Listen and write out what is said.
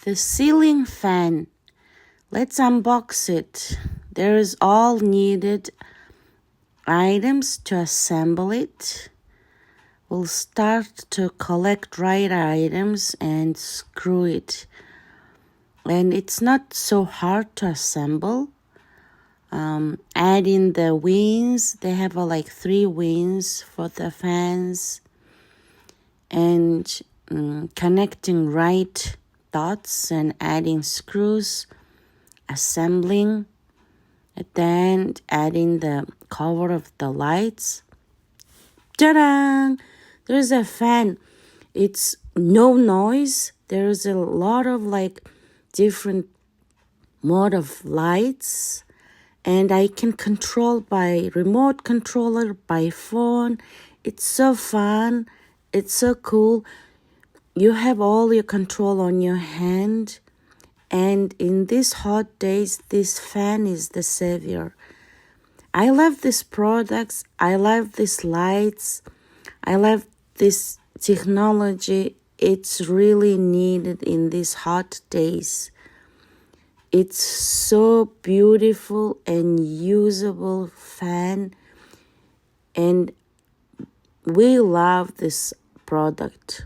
The ceiling fan. Let's unbox it. There is all needed items to assemble it. We'll start to collect right items and screw it. And it's not so hard to assemble. Add in the wings. They have like 3 wings for the fans. And connecting right dots and adding screws. Assembling. And then adding the cover of the lights. Ta-da! There's a fan. It's no noise. There's a lot of like different mode of lights. And I can control by remote controller, by phone. It's so fun. It's so cool. You have all your control on your hand. And in these hot days, this fan is the savior. I love these products. I love these lights. I love this technology. It's really needed in these hot days. It's so beautiful and usable fan. And we love this product.